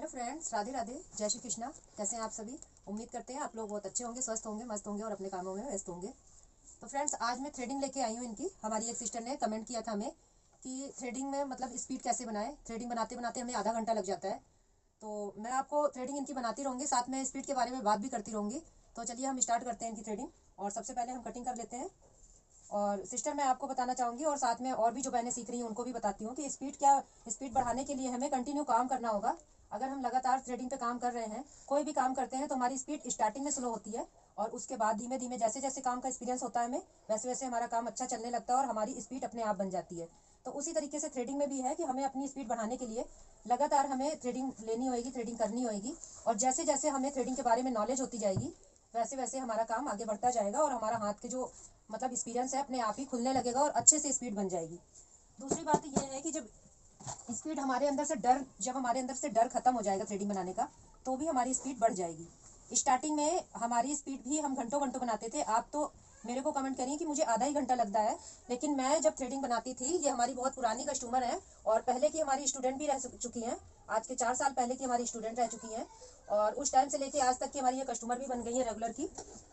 Hello friends, Radhe Radhe, जय श्री कृष्णा। कैसे हैं आप सभी? उम्मीद करते हैं आप लोग बहुत अच्छे होंगे, स्वस्थ होंगे, मस्त होंगे और अपने कामों में व्यस्त होंगे। तो फ्रेंड्स, आज मैं थ्रेडिंग लेके आई हूँ इनकी। हमारी एक सिस्टर ने कमेंट किया था हमें कि थ्रेडिंग में मतलब स्पीड कैसे बनाए। थ्रेडिंग बनाते बनाते हमें आधा घंटा लग जाता है। तो मैं आपको थ्रेडिंग इनकी बनाती रहूँगी, साथ में स्पीड के बारे में बात भी करती रहूँगी। तो चलिए हम स्टार्ट करते हैं इनकी थ्रेडिंग। और सबसे पहले हम कटिंग कर लेते हैं। और सिस्टर, मैं आपको बताना चाहूँगी और साथ में और भी जो बहनें सीख रही हैं उनको भी बताती हूँ कि स्पीड बढ़ाने के लिए हमें कंटिन्यू काम करना होगा। अगर हम लगातार थ्रेडिंग पे काम कर रहे हैं, कोई भी काम करते हैं, तो हमारी स्पीड स्टार्टिंग में स्लो होती है और उसके बाद धीमे धीमे जैसे जैसे काम का एक्सपीरियंस होता है हमें, वैसे वैसे हमारा काम अच्छा चलने लगता है और हमारी स्पीड अपने आप बन जाती है। तो उसी तरीके से थ्रेडिंग में भी है कि हमें अपनी स्पीड बढ़ाने के लिए लगातार हमें थ्रेडिंग लेनी होगी, थ्रेडिंग करनी होगी। और जैसे जैसे हमें थ्रेडिंग के बारे में नॉलेज होती जाएगी, वैसे वैसे हमारा काम आगे बढ़ता जाएगा और हमारा हाथ के जो मतलब एक्सपीरियंस है अपने आप ही खुलने लगेगा और अच्छे से स्पीड बन जाएगी। दूसरी बात ये है कि जब हमारे अंदर से डर खत्म हो जाएगा थ्रेडिंग बनाने का, तो भी हमारी स्पीड बढ़ जाएगी। स्टार्टिंग में हमारी स्पीड भी हम घंटों घंटों बनाते थे। आप तो मेरे को कमेंट करिए कि मुझे आधा ही घंटा लगता है, लेकिन मैं जब थ्रेडिंग बनाती थी, ये हमारी बहुत पुरानी कस्टमर है और पहले की हमारी स्टूडेंट भी रह चुकी हैं। आज के 4 साल पहले की हमारी स्टूडेंट रह चुकी हैं और उस टाइम से लेके आज तक की हमारी ये कस्टमर भी बन गई है रेगुलर की।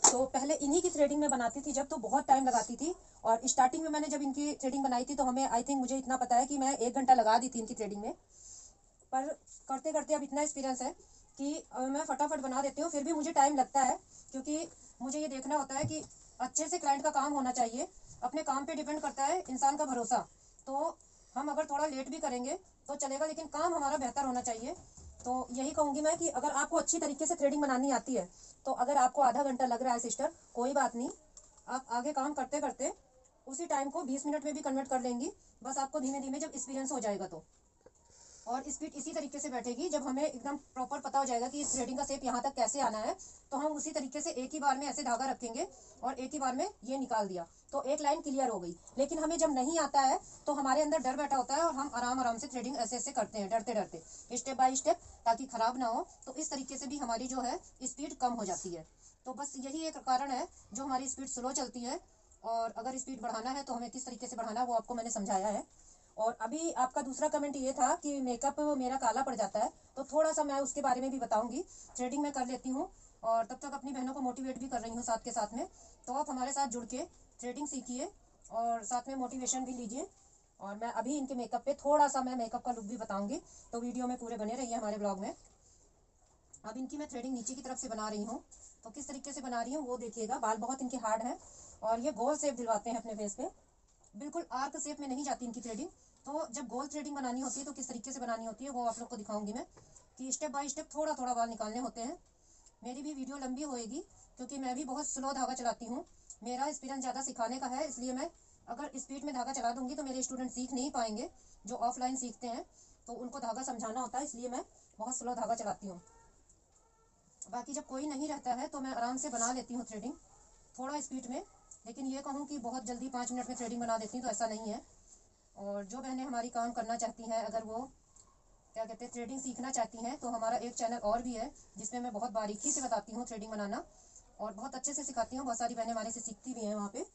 तो पहले इन्हीं की थ्रेडिंग में बनाती थी जब, तो बहुत टाइम लगाती थी। और स्टार्टिंग में मैंने जब इनकी थ्रेडिंग बनाई थी तो हमें आई थिंक मुझे इतना पता है कि मैं 1 घंटा लगा दी थी इनकी थ्रेडिंग में। पर करते करते अब इतना एक्सपीरियंस है कि मैं फटाफट बना देती हूँ। फिर भी मुझे टाइम लगता है क्योंकि मुझे ये देखना होता है कि अच्छे से क्लाइंट का काम होना चाहिए। अपने काम पे डिपेंड करता है इंसान का भरोसा। तो हम अगर थोड़ा लेट भी करेंगे तो चलेगा, लेकिन काम हमारा बेहतर होना चाहिए। तो यही कहूँगी मैं कि अगर आपको अच्छी तरीके से थ्रेडिंग बनानी आती है, तो अगर आपको आधा घंटा लग रहा है सिस्टर, कोई बात नहीं, आप आगे काम करते करते उसी टाइम को 20 मिनट में भी कन्वर्ट कर लेंगी। बस आपको धीमे धीमे जब एक्सपीरियंस हो जाएगा तो। और स्पीड इसी तरीके से बैठेगी जब हमें एकदम प्रॉपर पता हो जाएगा कि इस थ्रेडिंग का शेप यहाँ तक कैसे आना है, तो हम उसी तरीके से एक ही बार में ऐसे धागा रखेंगे और एक ही बार में ये निकाल दिया तो एक लाइन क्लियर हो गई। लेकिन हमें जब नहीं आता है तो हमारे अंदर डर बैठा होता है और हम आराम आराम से थ्रेडिंग ऐसे ऐसे करते हैं, डरते डरते, स्टेप बाय स्टेप, ताकि खराब ना हो। तो इस तरीके से भी हमारी जो है स्पीड कम हो जाती है। तो बस यही एक कारण है जो हमारी स्पीड स्लो चलती है। और अगर स्पीड बढ़ाना है तो हमें किस तरीके से बढ़ाना है वो आपको मैंने समझाया है। और अभी आपका दूसरा कमेंट ये था कि मेकअप मेरा काला पड़ जाता है, तो थोड़ा सा मैं उसके बारे में भी बताऊंगी। थ्रेडिंग मैं कर लेती हूँ और तब तक अपनी बहनों को मोटिवेट भी कर रही हूँ साथ के साथ में। तो आप हमारे साथ जुड़ के थ्रेडिंग सीखिए और साथ में मोटिवेशन भी लीजिए। और मैं अभी इनके मेकअप पे थोड़ा सा मैं मेकअप का लुक भी बताऊंगी, तो वीडियो में पूरे बने रहिए हमारे ब्लॉग में। अब इनकी मैं थ्रेडिंग नीचे की तरफ से बना रही हूँ, तो किस तरीके से बना रही हूँ वो देखिएगा। बाल बहुत इनके हार्ड हैं और ये गोल शेप दिलवाते हैं अपने फेस पे, बिल्कुल आर्क शेप में नहीं जाती इनकी थ्रेडिंग। तो जब गोल थ्रेडिंग बनानी होती है तो किस तरीके से बनानी होती है वो आप लोग को दिखाऊंगी मैं, कि स्टेप बाय स्टेप थोड़ा थोड़ा बाल निकालने होते हैं। मेरी भी वीडियो लंबी होएगी क्योंकि मैं भी बहुत स्लो धागा चलाती हूँ। मेरा एक्सपीरियंस ज़्यादा सिखाने का है, इसलिए मैं अगर स्पीड में धागा चला दूंगी तो मेरे स्टूडेंट सीख नहीं पाएंगे। जो ऑफलाइन सीखते हैं तो उनको धागा समझाना होता है, इसलिए मैं बहुत स्लो धागा चलाती हूँ। बाकी जब कोई नहीं रहता है तो मैं आराम से बना लेती हूँ थ्रेडिंग, थोड़ा स्पीड में। लेकिन ये कहूँ कि बहुत जल्दी 5 मिनट में थ्रेडिंग बना देती हूँ तो ऐसा नहीं है। और जो बहनें हमारी काम करना चाहती हैं, अगर वो क्या कहते हैं थ्रेडिंग सीखना चाहती हैं, तो हमारा एक चैनल और भी है जिसमें मैं बहुत बारीकी से बताती हूँ थ्रेडिंग बनाना और बहुत अच्छे से सिखाती हूँ। बहुत सारी बहनें हमारे से सीखती भी हैं वहाँ पे,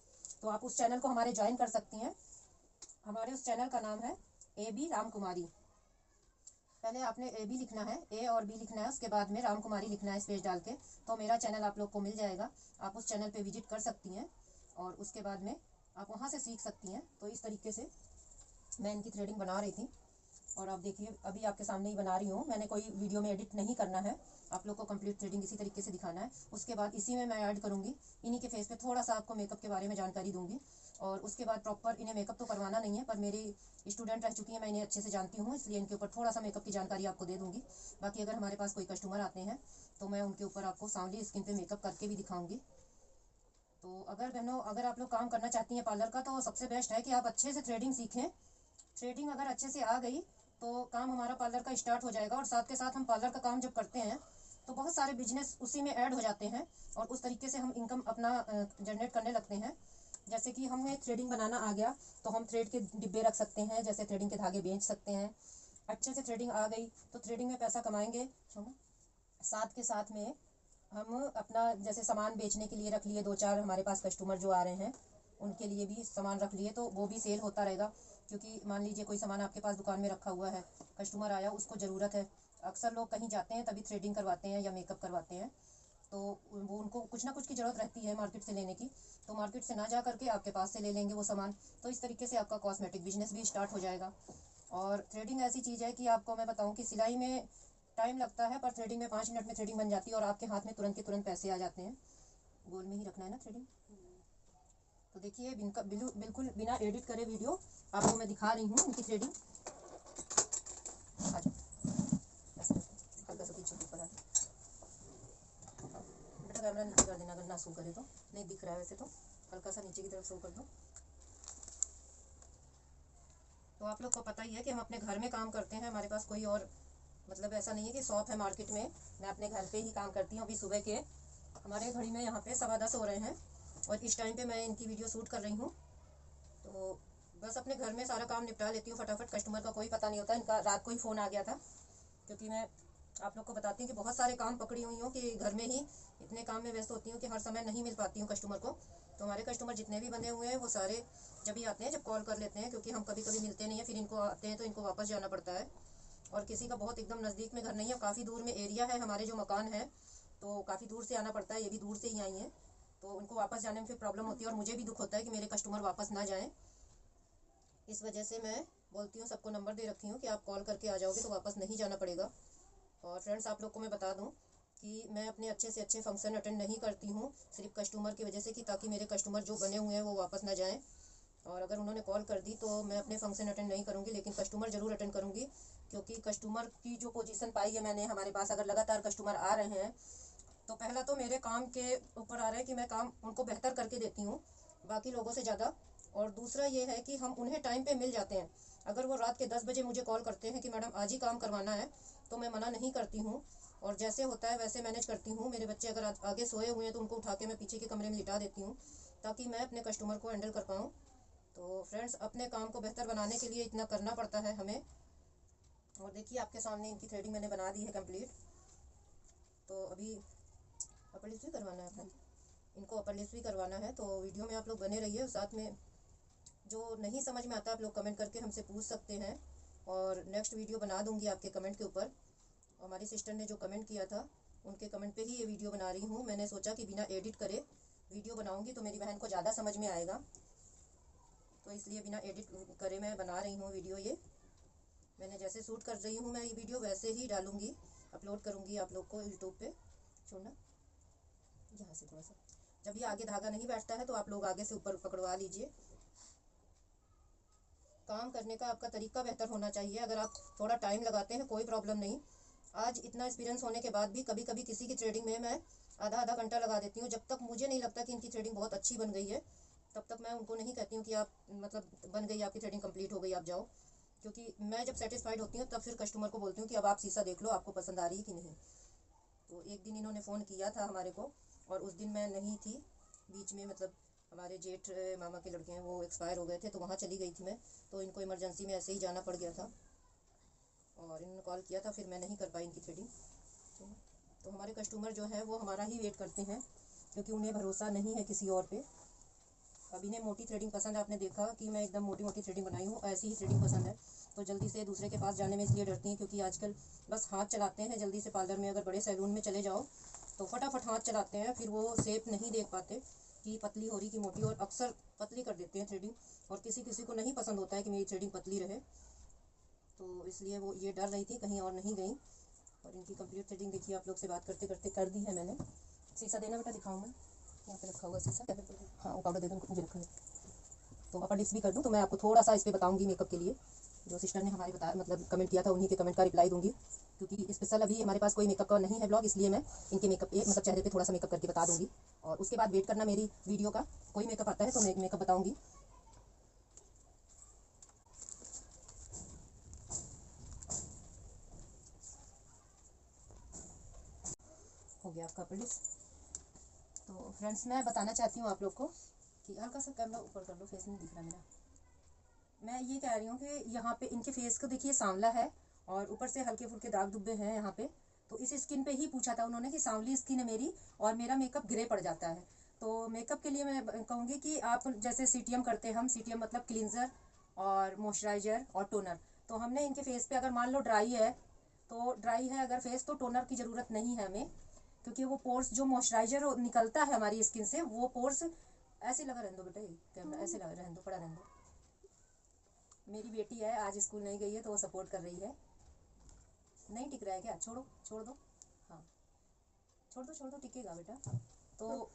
तो आप उस चैनल को हमारे ज्वाइन कर सकती हैं। हमारे उस चैनल का नाम है AB राम कुमारी। पहले आपने AB लिखना है, A और B लिखना है, उसके बाद में राम कुमारी लिखना है स्पेस डाल के, तो मेरा चैनल आप लोग को मिल जाएगा। आप उस चैनल पे विजिट कर सकती हैं और उसके बाद में आप वहाँ से सीख सकती हैं। तो इस तरीके से मैं इनकी थ्रेडिंग बना रही थी और आप देखिए अभी आपके सामने ही बना रही हूँ। मैंने कोई वीडियो में एडिट नहीं करना है, आप लोग को कंप्लीट थ्रेडिंग इसी तरीके से दिखाना है। उसके बाद इसी में मैं ऐड करूँगी, इन्हीं के फेस पे थोड़ा सा आपको मेकअप के बारे में जानकारी दूँगी। और उसके बाद प्रॉपर इन्हें मेकअप तो करवाना नहीं है, पर मेरी स्टूडेंट रह चुकी है, मैं इन्हें अच्छे से जानती हूँ, इसलिए इनके ऊपर थोड़ा सा मेकअप की जानकारी आपको दे दूँगी। बाकी अगर हमारे पास कोई कस्टमर आते हैं तो मैं उनके ऊपर आपको सांवली स्किन पे मेकअप करके भी दिखाऊँगी। तो अगर बहनों, अगर आप लोग काम करना चाहती हैं पार्लर का, तो सबसे बेस्ट है कि आप अच्छे से थ्रेडिंग सीखें। थ्रेडिंग अगर अच्छे से आ गई तो काम हमारा पार्लर का स्टार्ट हो जाएगा। और साथ के साथ हम पार्लर का काम जब करते हैं तो बहुत सारे बिजनेस उसी में ऐड हो जाते हैं और उस तरीके से हम इनकम अपना जनरेट करने लगते हैं। जैसे कि हमें थ्रेडिंग बनाना आ गया तो हम थ्रेड के डिब्बे रख सकते हैं, जैसे थ्रेडिंग के धागे बेच सकते हैं। अच्छे से थ्रेडिंग आ गई तो थ्रेडिंग में पैसा कमाएंगे। साथ के साथ में हम अपना जैसे सामान बेचने के लिए रख लिए, 2-4 हमारे पास कस्टमर जो आ रहे हैं उनके लिए भी सामान रख लिए, तो वो भी सेल होता रहेगा। क्योंकि मान लीजिए कोई सामान आपके पास दुकान में रखा हुआ है, कस्टमर आया, उसको ज़रूरत है, अक्सर लोग कहीं जाते हैं तभी थ्रेडिंग करवाते हैं या मेकअप करवाते हैं, तो वो उनको कुछ ना कुछ की ज़रूरत रहती है मार्केट से लेने की, तो मार्केट से ना जा करके आपके पास से ले लेंगे वो सामान। तो इस तरीके से आपका कॉस्मेटिक बिजनेस भी स्टार्ट हो जाएगा। और थ्रेडिंग ऐसी चीज़ है कि आपको मैं बताऊं कि सिलाई में टाइम लगता है, पर थ्रेडिंग में 5 मिनट में थ्रेडिंग बन जाती है और आपके हाथ में तुरंत के तुरंत पैसे आ जाते हैं। गोल में ही रखना है ना थ्रेडिंग। तो देखिए बिल्कुल बिना एडिट करे वीडियो आपको मैं दिखा रही हूँ इनकी थ्रेडिंग। आ जाओ, ऐसे हल्का सा पीछे ऊपर आ जाओ। बेटा कैमरा नीचे कर देना, अगर ना शो करे तो। नहीं दिख रहा है वैसे तो, हल्का सा नीचे की तरफ शो कर दो। तो आप लोग को पता ही है कि हम अपने घर में काम करते हैं, हमारे पास कोई और मतलब ऐसा नहीं है कि शॉप है मार्केट में। मैं अपने घर पे ही काम करती हूँ। अभी सुबह के हमारे घड़ी में यहाँ पे 10:15 हो रहे हैं और इस टाइम पे मैं इनकी वीडियो शूट कर रही हूँ। तो बस अपने घर में सारा काम निपटा लेती हूँ फटाफट। कस्टमर का कोई पता नहीं होता। इनका रात को ही फ़ोन आ गया था, क्योंकि मैं आप लोग को बताती हूँ कि बहुत सारे काम पकड़ी हुई हूँ कि घर में ही इतने काम में व्यस्त होती हूँ कि हर समय नहीं मिल पाती हूँ कस्टमर को। तो हमारे कस्टमर जितने भी बंधे हुए हैं वो सारे जब भी आते हैं जब कॉल कर लेते हैं, क्योंकि हम कभी कभी मिलते नहीं हैं, फिर इनको आते हैं तो इनको वापस जाना पड़ता है। और किसी का बहुत एकदम नज़दीक में घर नहीं है, काफ़ी दूर में एरिया है हमारे जो मकान है, तो काफ़ी दूर से आना पड़ता है। ये भी दूर से ही आई हैं, तो उनको वापस जाने में फिर प्रॉब्लम होती है और मुझे भी दुख होता है कि मेरे कस्टमर वापस ना जाएँ। इस वजह से मैं बोलती हूँ, सबको नंबर दे रखी हूँ कि आप कॉल करके आ जाओगे तो वापस नहीं जाना पड़ेगा। और फ्रेंड्स आप लोग को मैं बता दूं कि मैं अपने अच्छे से अच्छे फंक्शन अटेंड नहीं करती हूँ सिर्फ कस्टमर की वजह से, कि ताकि मेरे कस्टमर जो बने हुए हैं वो वापस ना जाएं। और अगर उन्होंने कॉल कर दी तो मैं अपने फंक्शन अटेंड नहीं करूँगी, लेकिन कस्टमर ज़रूर अटेंड करूँगी, क्योंकि कस्टमर की जो पोजीशन पाई है मैंने, हमारे पास अगर लगातार कस्टमर आ रहे हैं तो पहला तो मेरे काम के ऊपर आ रहा है कि मैं काम उनको बेहतर करके देती हूँ बाकी लोगों से ज़्यादा। और दूसरा ये है कि हम उन्हें टाइम पे मिल जाते हैं। अगर वो रात के 10 बजे मुझे कॉल करते हैं कि मैडम आज ही काम करवाना है, तो मैं मना नहीं करती हूँ और जैसे होता है वैसे मैनेज करती हूँ। मेरे बच्चे अगर आगे सोए हुए हैं तो उनको उठा के मैं पीछे के कमरे में लिटा देती हूँ, ताकि मैं अपने कस्टमर को हैंडल कर पाऊँ। तो फ्रेंड्स अपने काम को बेहतर बनाने के लिए इतना करना पड़ता है हमें। और देखिए आपके सामने इनकी थ्रेडिंग मैंने बना दी है कंप्लीट। तो अभी अपर लिप्स भी करवाना है अपना, इनको अपर लिप्स भी करवाना है। तो वीडियो में आप लोग बने रहिए। साथ में जो नहीं समझ में आता आप लोग कमेंट करके हमसे पूछ सकते हैं और नेक्स्ट वीडियो बना दूंगी आपके कमेंट के ऊपर। हमारी सिस्टर ने जो कमेंट किया था उनके कमेंट पे ही ये वीडियो बना रही हूँ। मैंने सोचा कि बिना एडिट करे वीडियो बनाऊंगी तो मेरी बहन को ज़्यादा समझ में आएगा, तो इसलिए बिना एडिट करे मैं बना रही हूँ वीडियो। ये मैंने जैसे शूट कर रही हूँ मैं ये वीडियो वैसे ही डालूंगी, अपलोड करूँगी आप लोग को यूट्यूब पे। छोड़ना यहाँ से थोड़ा सा, जब ये आगे धागा नहीं बैठता है तो आप लोग आगे से ऊपर पकड़वा लीजिए। काम करने का आपका तरीका बेहतर होना चाहिए। अगर आप थोड़ा टाइम लगाते हैं कोई प्रॉब्लम नहीं। आज इतना एक्सपीरियंस होने के बाद भी कभी कभी किसी की थ्रेडिंग में मैं आधा आधा घंटा लगा देती हूँ। जब तक मुझे नहीं लगता कि इनकी थ्रेडिंग बहुत अच्छी बन गई है तब तक मैं उनको नहीं कहती हूँ कि आप मतलब बन गई, आपकी थ्रेडिंग कंप्लीट हो गई, आप जाओ। क्योंकि मैं जब सेटिस्फाइड होती हूँ तब फिर कस्टमर को बोलती हूँ कि अब आप शीशा देख लो, आपको पसंद आ रही है कि नहीं। तो एक दिन इन्होंने फ़ोन किया था हमारे को और उस दिन मैं नहीं थी, बीच में मतलब हमारे जेठ मामा के लड़के हैं वो एक्सपायर हो गए थे, तो वहाँ चली गई थी मैं। तो इनको इमरजेंसी में ऐसे ही जाना पड़ गया था और इन्होंने कॉल किया था, फिर मैं नहीं कर पाई इनकी थ्रेडिंग। तो हमारे कस्टमर जो है वो हमारा ही वेट करते हैं, क्योंकि उन्हें भरोसा नहीं है किसी और पे। अब इन्हें मोटी थ्रेडिंग पसंद है, आपने देखा कि मैं एकदम मोटी मोटी थ्रेडिंग बनाई हूँ, ऐसी ही थ्रेडिंग पसंद है। तो जल्दी से दूसरे के पास जाने में इसलिए डरती हैं क्योंकि आजकल बस हाथ चलाते हैं जल्दी से। पार्लर में अगर बड़े सैलून में चले जाओ तो फटाफट हाथ चलाते हैं, फिर वो शेप नहीं देख पाते कि पतली हो रही कि मोटी, और अक्सर पतली कर देते हैं थ्रेडिंग। और किसी किसी को नहीं पसंद होता है कि मेरी थ्रेडिंग पतली रहे, तो इसलिए वो ये डर रही थी कहीं और नहीं गई। और इनकी कंप्लीट थ्रेडिंग देखिए आप लोग से बात करते करते कर दी है मैंने। शीशा देना बेटा, दिखाऊँ मैं, यहाँ पे रखा हुआ शीशा। हाँ वो पाउडर दे दूँ, मुझे रखा है। तो अपर लिप्स भी कर दूँ, तो मैं आपको थोड़ा सा इस पर बताऊँगी मेकअप के लिए। जो सिस्टर ने हमारे बताया मतलब कमेंट किया था उन्हीं के कमेंट का रिप्लाई दूंगी, क्योंकि स्पेशल अभी हमारे पास कोई मेकअप का नहीं है ब्लॉग, इसलिए मैं इनके मेकअप पे मतलब चेहरे पे थोड़ा सा मेकअप करके बता दूंगी। और उसके बाद वेट करना मेरी वीडियो का, कोई मेकअप आता है तो मैं मेकअप बताऊंगी। हो गया आपका अपर लिप्स। तो फ्रेंड्स मैं बताना चाहती हूँ आप लोग को कि हल्का सा कैमरा ऊपर कर लो, फेस नहीं दिख रहा मेरा। मैं ये कह रही हूँ कि यहाँ पे इनके फेस को देखिए सांवला है और ऊपर से हल्के फुल्के दाग दुब्बे हैं यहाँ पे। तो इस स्किन पे ही पूछा था उन्होंने कि सांवली स्किन है मेरी और मेरा मेकअप ग्रे पड़ जाता है। तो मेकअप के लिए मैं कहूँगी कि आप जैसे सीटीएम करते हैं हम, सीटीएम मतलब क्लींजर और मॉइस्चराइजर और टोनर। तो हमने इनके फेस पे अगर मान लो ड्राई है तो ड्राई है अगर फेस तो टोनर की ज़रूरत नहीं है हमें, क्योंकि वो पोर्स जो मॉइस्चराइजर निकलता है हमारी स्किन से वो पोर्स ऐसे लगा रहने दो बेटा, ये कैमरा ऐसे लगा रहने दो, पड़ा रहने दो। मेरी बेटी है आज स्कूल नहीं गई है तो वो सपोर्ट कर रही है। नहीं टिक रहा है क्या? छोड़ो छोड़ दो, हाँ छोड़ दो टिकेगा बेटा। तो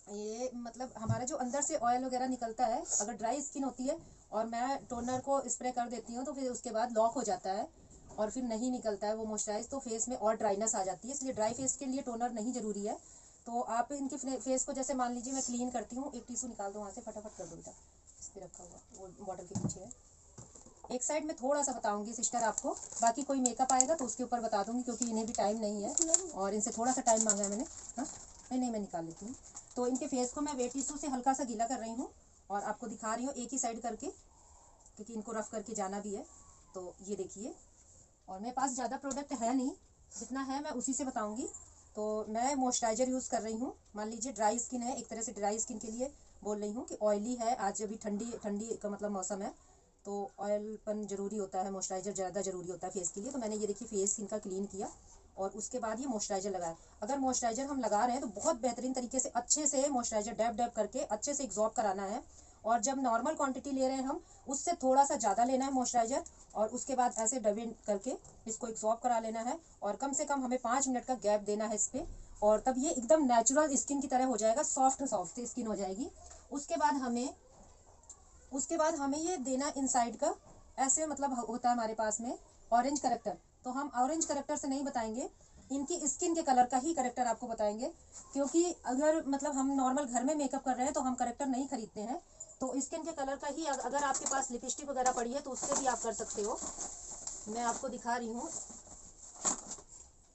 ये मतलब हमारा जो अंदर से ऑयल वगैरह निकलता है, अगर ड्राई स्किन होती है और मैं टोनर को स्प्रे कर देती हूँ तो फिर उसके बाद लॉक हो जाता है और फिर नहीं निकलता है वो मॉइस्चराइज, तो फेस में और ड्राइनेस आ जाती है। इसलिए ड्राई फेस के लिए टोनर नहीं ज़रूरी है। तो आप इनके फेस को जैसे मान लीजिए मैं क्लीन करती हूँ, एक टिश्यू निकाल दो वहाँ से, फटाफट कर दो बेटा, इस पर रखा हुआ वो बॉटल के पीछे है। एक साइड में थोड़ा सा बताऊंगी सिस्टर आपको, बाकी कोई मेकअप आएगा तो उसके ऊपर बता दूंगी, क्योंकि इन्हें भी टाइम नहीं है और इनसे थोड़ा सा टाइम मांगा है मैंने। हाँ नहीं मैं निकाल लेती हूँ। तो इनके फेस को मैं वेट टिश्यू से हल्का सा गीला कर रही हूँ और आपको दिखा रही हूँ एक ही साइड करके, क्योंकि इनको रफ करके जाना भी है। तो ये देखिए, और मेरे पास ज़्यादा प्रोडक्ट है नहीं, जितना है मैं उसी से बताऊँगी। तो मैं मॉइस्चराइजर यूज़ कर रही हूँ। मान लीजिए ड्राई स्किन है, एक तरह से ड्राई स्किन के लिए बोल रही हूँ कि ऑयली है, आज अभी ठंडी ठंडी का मतलब मौसम है तो ऑयलपन ज़रूरी होता है, मॉइस्चराइजर ज़्यादा ज़रूरी होता है फेस के लिए। तो मैंने ये देखिए फेस इनका क्लीन किया और उसके बाद ये मॉइस्चराइजर लगाया। अगर मॉइस्चराइजर हम लगा रहे हैं तो बहुत बेहतरीन तरीके से अच्छे से मॉइस्चराइजर डैब डैब करके अच्छे से एब्जॉर्ब कराना है। और जब नॉर्मल क्वांटिटी ले रहे हैं हम, उससे थोड़ा सा ज़्यादा लेना है मॉइस्चराइजर और उसके बाद ऐसे डबे करके इसको एब्जॉर्ब करा लेना है। और कम से कम हमें 5 मिनट का गैप देना है इस पर, और तब ये एकदम नेचुरल स्किन की तरह हो जाएगा, सॉफ्ट सॉफ्ट स्किन हो जाएगी। उसके बाद हमें ये देना इनसाइड का, ऐसे मतलब होता है हमारे पास में ऑरेंज करेक्टर। तो हम ऑरेंज करेक्टर से नहीं बताएंगे, इनकी स्किन के कलर का ही करेक्टर आपको बताएंगे, क्योंकि अगर मतलब हम नॉर्मल घर में मेकअप कर रहे हैं तो हम करेक्टर नहीं खरीदते हैं। तो स्किन के कलर का ही, अगर आपके पास लिपस्टिक वगैरह पड़ी है तो उससे भी आप कर सकते हो। मैं आपको दिखा रही हूँ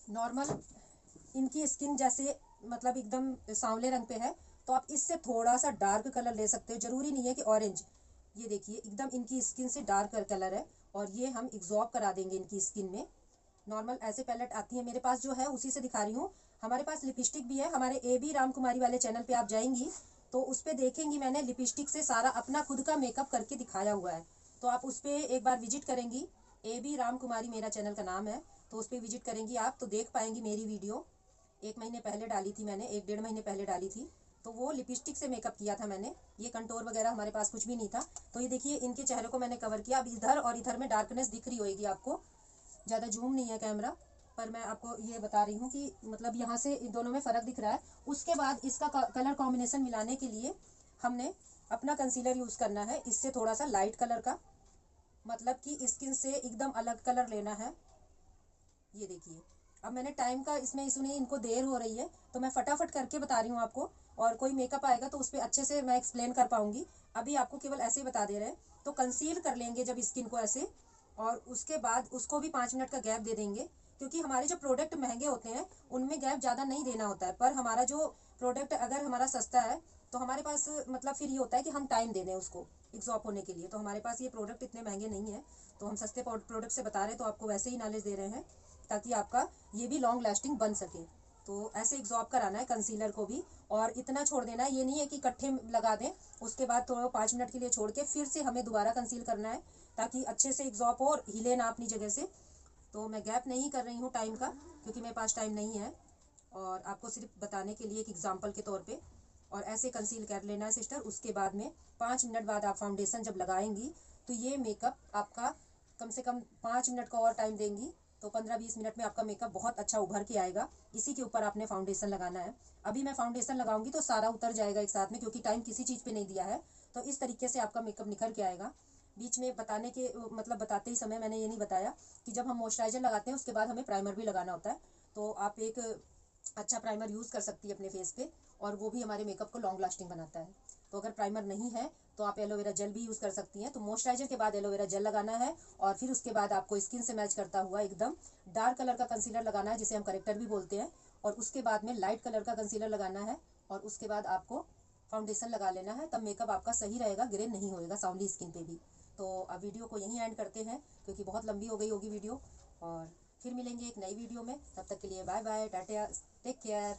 नॉर्मल इनकी स्किन जैसे मतलब एकदम सांवले रंग पे है, तो आप इससे थोड़ा सा डार्क कलर ले सकते हो, ज़रूरी नहीं है कि ऑरेंज। ये देखिए एकदम इनकी स्किन से डार्क कलर है और ये हम एब्जॉर्ब करा देंगे इनकी स्किन में। नॉर्मल ऐसे पैलेट आती है मेरे पास जो है उसी से दिखा रही हूँ। हमारे पास लिपस्टिक भी है, हमारे AB रामकुमारी वाले चैनल पे आप जाएंगी तो उस पर देखेंगी मैंने लिपस्टिक से सारा अपना खुद का मेकअप करके दिखाया हुआ है। तो आप उस पर एक बार विजिट करेंगी, AB रामकुमारी मेरा चैनल का नाम है, तो उस पर विजिट करेंगी आप तो देख पाएंगी मेरी वीडियो। 1 महीने पहले डाली थी मैंने, 1 डेढ़ महीने पहले डाली थी। तो वो लिपस्टिक से मेकअप किया था मैंने, ये कंटोर वगैरह हमारे पास कुछ भी नहीं था। तो ये देखिए इनके चेहरे को मैंने कवर किया। अब इधर और इधर में डार्कनेस दिख रही होगी आपको, ज़्यादा जूम नहीं है कैमरा, पर मैं आपको ये बता रही हूँ कि मतलब यहाँ से इन दोनों में फ़र्क दिख रहा है। उसके बाद इसका कलर कॉम्बिनेशन मिलाने के लिए हमने अपना कंसीलर यूज़ करना है, इससे थोड़ा सा लाइट कलर का, मतलब कि स्किन से एकदम अलग कलर लेना है। ये देखिए अब मैंने टाइम का इसमें सुनिए, इनको देर हो रही है तो मैं फटाफट करके बता रही हूँ आपको, और कोई मेकअप आएगा तो उस पर अच्छे से मैं एक्सप्लेन कर पाऊँगी। अभी आपको केवल ऐसे ही बता दे रहे हैं। तो कंसील कर लेंगे जब स्किन को ऐसे, और उसके बाद उसको भी 5 मिनट का गैप दे देंगे, क्योंकि हमारे जो प्रोडक्ट महंगे होते हैं उनमें गैप ज़्यादा नहीं देना होता है, पर हमारा जो प्रोडक्ट अगर हमारा सस्ता है तो हमारे पास मतलब फिर ये होता है कि हम टाइम दे दें उसको एग्जॉर्ब होने के लिए। तो हमारे पास ये प्रोडक्ट इतने महंगे नहीं है, तो हम सस्ते प्रोडक्ट से बता रहे हैं, तो आपको वैसे ही नॉलेज दे रहे हैं ताकि आपका ये भी लॉन्ग लास्टिंग बन सके। तो ऐसे एग्जॉर्ब कराना है कंसीलर को भी, और इतना छोड़ देना है, ये नहीं है कि इकट्ठे लगा दें उसके बाद थोड़ा 5 मिनट के लिए छोड़ के फिर से हमें दोबारा कंसील करना है, ताकि अच्छे से एग्जॉर्ब हो और हिले ना अपनी जगह से। तो मैं गैप नहीं कर रही हूँ टाइम का, क्योंकि मेरे पास टाइम नहीं है, और आपको सिर्फ बताने के लिए एक एग्जाम्पल के तौर पे। और ऐसे कंसील कर लेना है सिस्टर। उसके बाद में 5 मिनट बाद आप फाउंडेशन जब लगाएंगी तो ये मेकअप आपका कम से कम 5 मिनट का और टाइम देंगी तो 15-20 मिनट में आपका मेकअप बहुत अच्छा उभर के आएगा। इसी के ऊपर आपने फाउंडेशन लगाना है। अभी मैं फाउंडेशन लगाऊंगी तो सारा उतर जाएगा एक साथ में, क्योंकि टाइम किसी चीज़ पे नहीं दिया है। तो इस तरीके से आपका मेकअप निखर के आएगा। बीच में बताने के मतलब बताते ही समय मैंने ये नहीं बताया कि जब हम मॉइस्चराइजर लगाते हैं उसके बाद हमें प्राइमर भी लगाना होता है। तो आप एक अच्छा प्राइमर यूज़ कर सकती है अपने फेस पे, और वो भी हमारे मेकअप को लॉन्ग लास्टिंग बनाता है। तो अगर प्राइमर नहीं है तो आप एलोवेरा जेल भी यूज़ कर सकती हैं। तो मॉइस्चराइजर के बाद एलोवेरा जेल लगाना है, और फिर उसके बाद आपको स्किन से मैच करता हुआ एकदम डार्क कलर का कंसीलर लगाना है, जिसे हम करेक्टर भी बोलते हैं। और उसके बाद में लाइट कलर का कंसीलर लगाना है, और उसके बाद आपको फाउंडेशन लगा लेना है। तब मेकअप आपका सही रहेगा, ग्रे नहीं होएगा सांवली स्किन पे भी। तो अब वीडियो को यहीं एंड करते हैं, क्योंकि बहुत लंबी हो गई होगी वीडियो। और फिर मिलेंगे एक नई वीडियो में, तब तक के लिए bye bye, tata, take care.